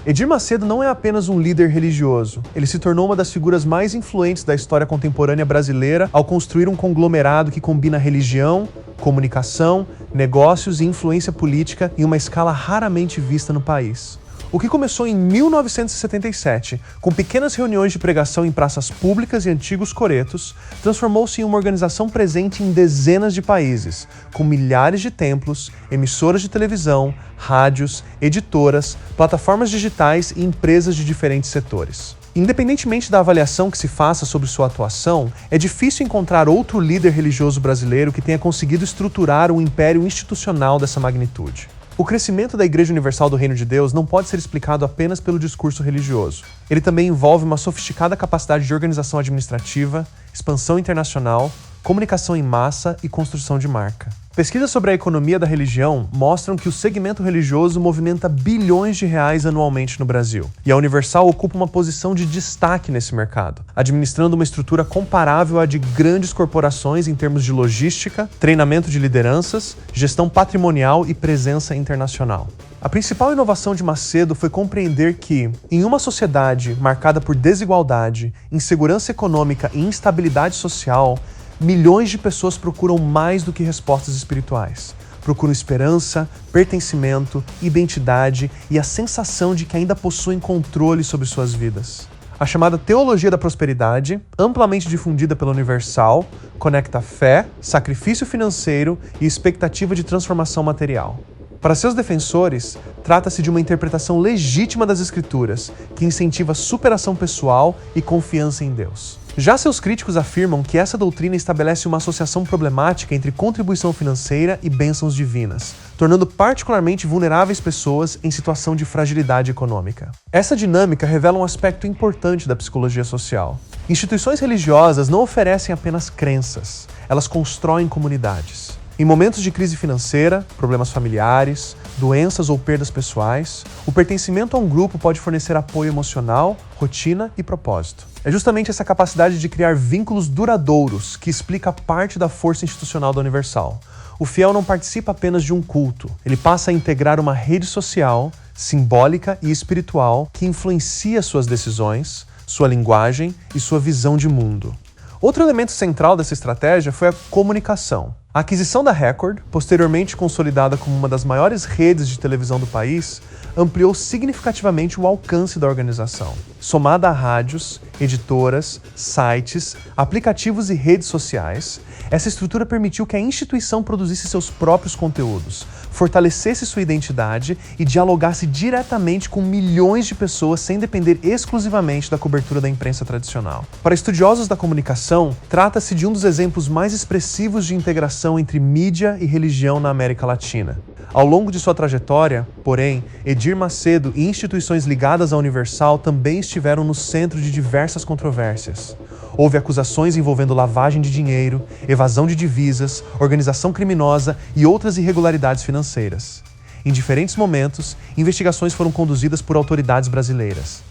Edir Macedo não é apenas um líder religioso. Ele se tornou uma das figuras mais influentes da história contemporânea brasileira ao construir um conglomerado que combina religião, comunicação, negócios e influência política em uma escala raramente vista no país. O que começou em 1977, com pequenas reuniões de pregação em praças públicas e antigos coretos, transformou-se em uma organização presente em dezenas de países, com milhares de templos, emissoras de televisão, rádios, editoras, plataformas digitais e empresas de diferentes setores. Independentemente da avaliação que se faça sobre sua atuação, é difícil encontrar outro líder religioso brasileiro que tenha conseguido estruturar um império institucional dessa magnitude. O crescimento da Igreja Universal do Reino de Deus não pode ser explicado apenas pelo discurso religioso. Ele também envolve uma sofisticada capacidade de organização administrativa, expansão internacional, comunicação em massa e construção de marca. Pesquisas sobre a economia da religião mostram que o segmento religioso movimenta bilhões de reais anualmente no Brasil, e a Universal ocupa uma posição de destaque nesse mercado, administrando uma estrutura comparável à de grandes corporações em termos de logística, treinamento de lideranças, gestão patrimonial e presença internacional. A principal inovação de Macedo foi compreender que, em uma sociedade marcada por desigualdade, insegurança econômica e instabilidade social, milhões de pessoas procuram mais do que respostas espirituais. Procuram esperança, pertencimento, identidade e a sensação de que ainda possuem controle sobre suas vidas. A chamada Teologia da Prosperidade, amplamente difundida pela Universal, conecta fé, sacrifício financeiro e expectativa de transformação material. Para seus defensores, trata-se de uma interpretação legítima das Escrituras, que incentiva superação pessoal e confiança em Deus. Já seus críticos afirmam que essa doutrina estabelece uma associação problemática entre contribuição financeira e bênçãos divinas, tornando particularmente vulneráveis pessoas em situação de fragilidade econômica. Essa dinâmica revela um aspecto importante da psicologia social. Instituições religiosas não oferecem apenas crenças, elas constroem comunidades. Em momentos de crise financeira, problemas familiares, doenças ou perdas pessoais, o pertencimento a um grupo pode fornecer apoio emocional, rotina e propósito. É justamente essa capacidade de criar vínculos duradouros que explica parte da força institucional da Universal. O fiel não participa apenas de um culto, ele passa a integrar uma rede social, simbólica e espiritual que influencia suas decisões, sua linguagem e sua visão de mundo. Outro elemento central dessa estratégia foi a comunicação. A aquisição da Record, posteriormente consolidada como uma das maiores redes de televisão do país, ampliou significativamente o alcance da organização. Somada a rádios, editoras, sites, aplicativos e redes sociais, essa estrutura permitiu que a instituição produzisse seus próprios conteúdos, fortalecesse sua identidade e dialogasse diretamente com milhões de pessoas sem depender exclusivamente da cobertura da imprensa tradicional. Para estudiosos da comunicação, trata-se de um dos exemplos mais expressivos de integração entre mídia e religião na América Latina. Ao longo de sua trajetória, porém, Edir Macedo e instituições ligadas à Universal também estiveram no centro de diversas controvérsias. Houve acusações envolvendo lavagem de dinheiro, evasão de divisas, organização criminosa e outras irregularidades financeiras. Em diferentes momentos, investigações foram conduzidas por autoridades brasileiras.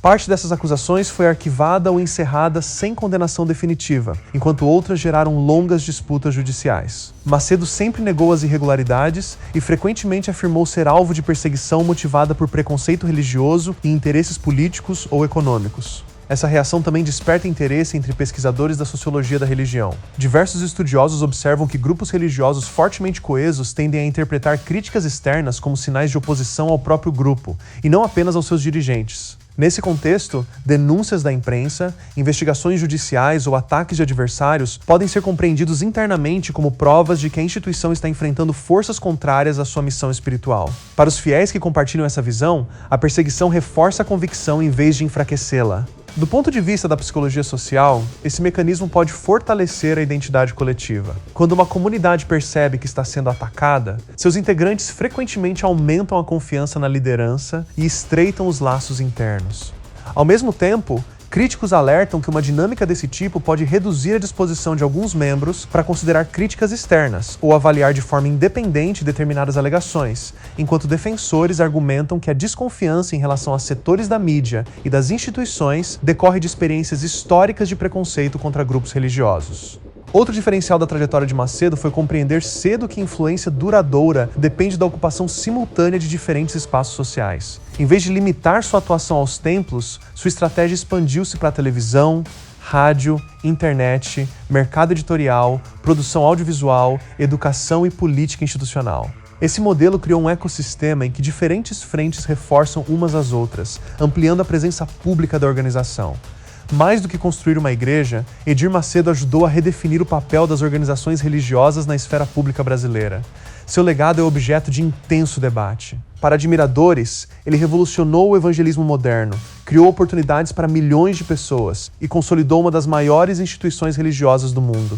Parte dessas acusações foi arquivada ou encerrada sem condenação definitiva, enquanto outras geraram longas disputas judiciais. Macedo sempre negou as irregularidades e frequentemente afirmou ser alvo de perseguição motivada por preconceito religioso e interesses políticos ou econômicos. Essa reação também desperta interesse entre pesquisadores da sociologia da religião. Diversos estudiosos observam que grupos religiosos fortemente coesos tendem a interpretar críticas externas como sinais de oposição ao próprio grupo, e não apenas aos seus dirigentes. Nesse contexto, denúncias da imprensa, investigações judiciais ou ataques de adversários podem ser compreendidos internamente como provas de que a instituição está enfrentando forças contrárias à sua missão espiritual. Para os fiéis que compartilham essa visão, a perseguição reforça a convicção em vez de enfraquecê-la. Do ponto de vista da psicologia social, esse mecanismo pode fortalecer a identidade coletiva. Quando uma comunidade percebe que está sendo atacada, seus integrantes frequentemente aumentam a confiança na liderança e estreitam os laços internos. Ao mesmo tempo, críticos alertam que uma dinâmica desse tipo pode reduzir a disposição de alguns membros para considerar críticas externas ou avaliar de forma independente determinadas alegações, enquanto defensores argumentam que a desconfiança em relação a setores da mídia e das instituições decorre de experiências históricas de preconceito contra grupos religiosos. Outro diferencial da trajetória de Macedo foi compreender cedo que influência duradoura depende da ocupação simultânea de diferentes espaços sociais. Em vez de limitar sua atuação aos templos, sua estratégia expandiu-se para a televisão, rádio, internet, mercado editorial, produção audiovisual, educação e política institucional. Esse modelo criou um ecossistema em que diferentes frentes reforçam umas às outras, ampliando a presença pública da organização. Mais do que construir uma igreja, Edir Macedo ajudou a redefinir o papel das organizações religiosas na esfera pública brasileira. Seu legado é objeto de intenso debate. Para admiradores, ele revolucionou o evangelismo moderno, criou oportunidades para milhões de pessoas e consolidou uma das maiores instituições religiosas do mundo.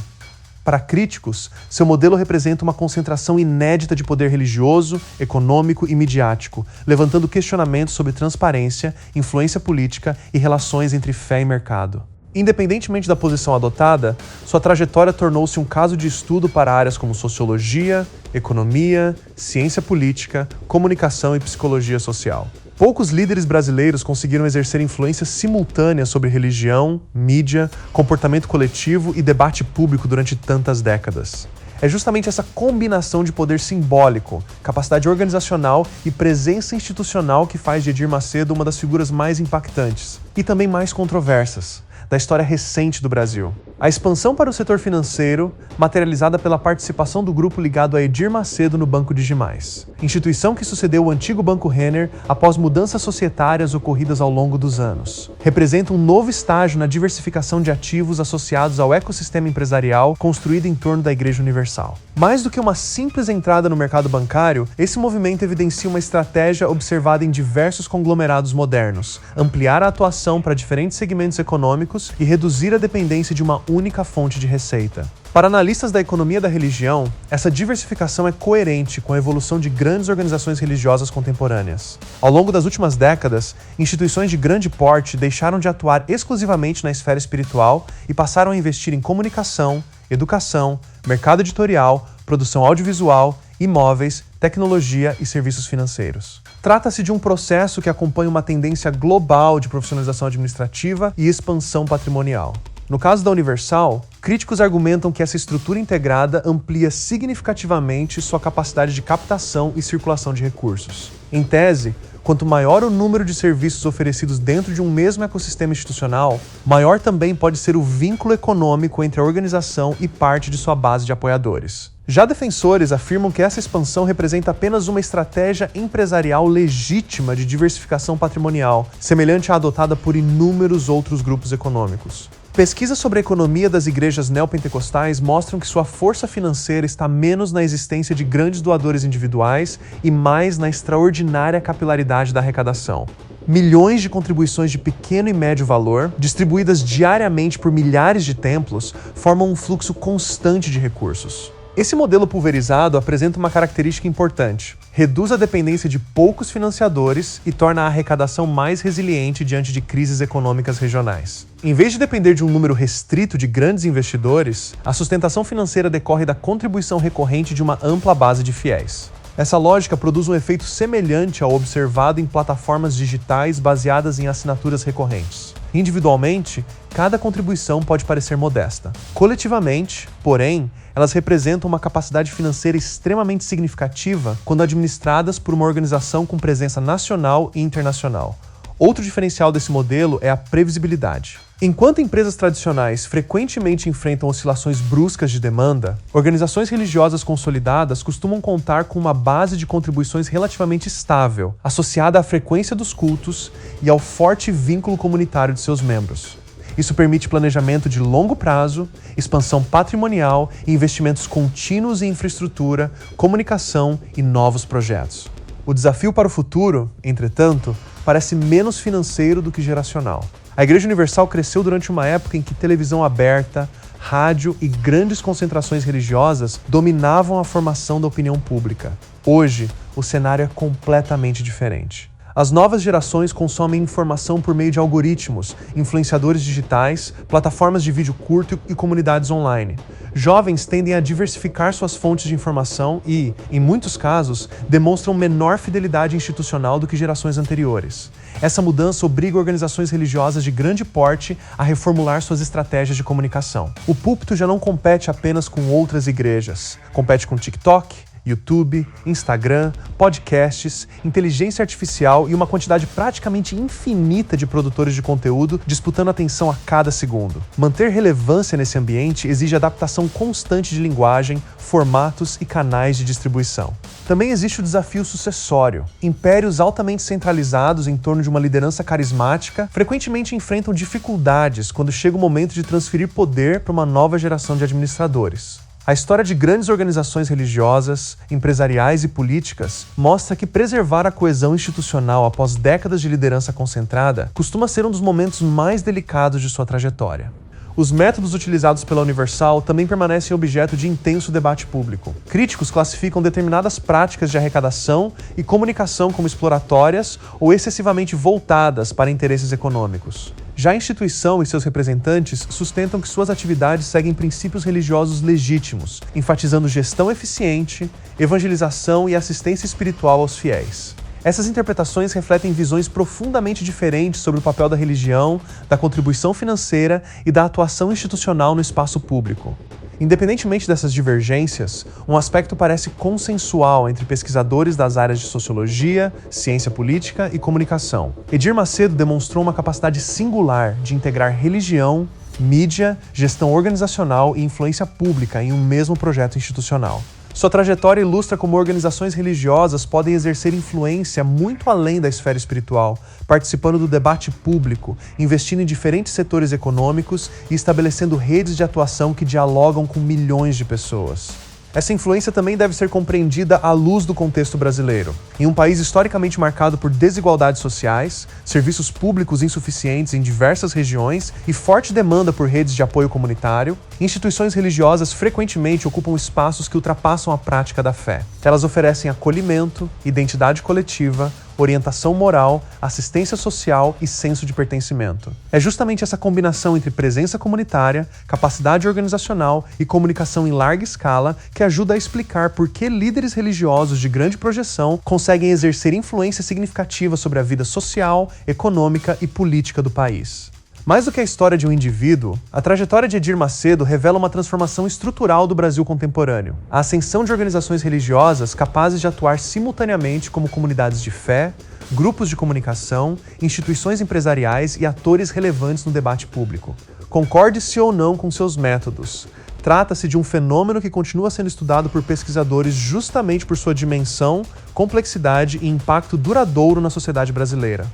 Para críticos, seu modelo representa uma concentração inédita de poder religioso, econômico e midiático, levantando questionamentos sobre transparência, influência política e relações entre fé e mercado. Independentemente da posição adotada, sua trajetória tornou-se um caso de estudo para áreas como sociologia, economia, ciência política, comunicação e psicologia social. Poucos líderes brasileiros conseguiram exercer influência simultânea sobre religião, mídia, comportamento coletivo e debate público durante tantas décadas. É justamente essa combinação de poder simbólico, capacidade organizacional e presença institucional que faz de Edir Macedo uma das figuras mais impactantes e também mais controversas da história recente do Brasil. A expansão para o setor financeiro, materializada pela participação do grupo ligado a Edir Macedo no Banco Digimais, instituição que sucedeu o antigo Banco Renner após mudanças societárias ocorridas ao longo dos anos, representa um novo estágio na diversificação de ativos associados ao ecossistema empresarial construído em torno da Igreja Universal. Mais do que uma simples entrada no mercado bancário, esse movimento evidencia uma estratégia observada em diversos conglomerados modernos, ampliar a atuação para diferentes segmentos econômicos e reduzir a dependência de uma única fonte de receita. Para analistas da economia da religião, essa diversificação é coerente com a evolução de grandes organizações religiosas contemporâneas. Ao longo das últimas décadas, instituições de grande porte deixaram de atuar exclusivamente na esfera espiritual e passaram a investir em comunicação, educação, mercado editorial, produção audiovisual, imóveis, tecnologia e serviços financeiros. Trata-se de um processo que acompanha uma tendência global de profissionalização administrativa e expansão patrimonial. No caso da Universal, críticos argumentam que essa estrutura integrada amplia significativamente sua capacidade de captação e circulação de recursos. Em tese, quanto maior o número de serviços oferecidos dentro de um mesmo ecossistema institucional, maior também pode ser o vínculo econômico entre a organização e parte de sua base de apoiadores. Já defensores afirmam que essa expansão representa apenas uma estratégia empresarial legítima de diversificação patrimonial, semelhante à adotada por inúmeros outros grupos econômicos. Pesquisas sobre a economia das igrejas neopentecostais mostram que sua força financeira está menos na existência de grandes doadores individuais e mais na extraordinária capilaridade da arrecadação. Milhões de contribuições de pequeno e médio valor, distribuídas diariamente por milhares de templos, formam um fluxo constante de recursos. Esse modelo pulverizado apresenta uma característica importante: reduz a dependência de poucos financiadores e torna a arrecadação mais resiliente diante de crises econômicas regionais. Em vez de depender de um número restrito de grandes investidores, a sustentação financeira decorre da contribuição recorrente de uma ampla base de fiéis. Essa lógica produz um efeito semelhante ao observado em plataformas digitais baseadas em assinaturas recorrentes. Individualmente, cada contribuição pode parecer modesta. Coletivamente, porém, elas representam uma capacidade financeira extremamente significativa quando administradas por uma organização com presença nacional e internacional. Outro diferencial desse modelo é a previsibilidade. Enquanto empresas tradicionais frequentemente enfrentam oscilações bruscas de demanda, organizações religiosas consolidadas costumam contar com uma base de contribuições relativamente estável, associada à frequência dos cultos e ao forte vínculo comunitário de seus membros. Isso permite planejamento de longo prazo, expansão patrimonial e investimentos contínuos em infraestrutura, comunicação e novos projetos. O desafio para o futuro, entretanto, parece menos financeiro do que geracional. A Igreja Universal cresceu durante uma época em que televisão aberta, rádio e grandes concentrações religiosas dominavam a formação da opinião pública. Hoje, o cenário é completamente diferente. As novas gerações consomem informação por meio de algoritmos, influenciadores digitais, plataformas de vídeo curto e comunidades online. Jovens tendem a diversificar suas fontes de informação e, em muitos casos, demonstram menor fidelidade institucional do que gerações anteriores. Essa mudança obriga organizações religiosas de grande porte a reformular suas estratégias de comunicação. O púlpito já não compete apenas com outras igrejas, compete com TikTok, YouTube, Instagram, podcasts, inteligência artificial e uma quantidade praticamente infinita de produtores de conteúdo disputando atenção a cada segundo. Manter relevância nesse ambiente exige adaptação constante de linguagem, formatos e canais de distribuição. Também existe o desafio sucessório. Impérios altamente centralizados em torno de uma liderança carismática frequentemente enfrentam dificuldades quando chega o momento de transferir poder para uma nova geração de administradores. A história de grandes organizações religiosas, empresariais e políticas mostra que preservar a coesão institucional após décadas de liderança concentrada costuma ser um dos momentos mais delicados de sua trajetória. Os métodos utilizados pela Universal também permanecem objeto de intenso debate público. Críticos classificam determinadas práticas de arrecadação e comunicação como exploratórias ou excessivamente voltadas para interesses econômicos. Já a instituição e seus representantes sustentam que suas atividades seguem princípios religiosos legítimos, enfatizando gestão eficiente, evangelização e assistência espiritual aos fiéis. Essas interpretações refletem visões profundamente diferentes sobre o papel da religião, da contribuição financeira e da atuação institucional no espaço público. Independentemente dessas divergências, um aspecto parece consensual entre pesquisadores das áreas de sociologia, ciência política e comunicação. Edir Macedo demonstrou uma capacidade singular de integrar religião, mídia, gestão organizacional e influência pública em um mesmo projeto institucional. Sua trajetória ilustra como organizações religiosas podem exercer influência muito além da esfera espiritual, participando do debate público, investindo em diferentes setores econômicos e estabelecendo redes de atuação que dialogam com milhões de pessoas. Essa influência também deve ser compreendida à luz do contexto brasileiro. Em um país historicamente marcado por desigualdades sociais, serviços públicos insuficientes em diversas regiões e forte demanda por redes de apoio comunitário, instituições religiosas frequentemente ocupam espaços que ultrapassam a prática da fé. Elas oferecem acolhimento, identidade coletiva, orientação moral, assistência social e senso de pertencimento. É justamente essa combinação entre presença comunitária, capacidade organizacional e comunicação em larga escala que ajuda a explicar por que líderes religiosos de grande projeção conseguem exercer influência significativa sobre a vida social, econômica e política do país. Mais do que a história de um indivíduo, a trajetória de Edir Macedo revela uma transformação estrutural do Brasil contemporâneo. A ascensão de organizações religiosas capazes de atuar simultaneamente como comunidades de fé, grupos de comunicação, instituições empresariais e atores relevantes no debate público. Concorde-se ou não com seus métodos, trata-se de um fenômeno que continua sendo estudado por pesquisadores justamente por sua dimensão, complexidade e impacto duradouro na sociedade brasileira.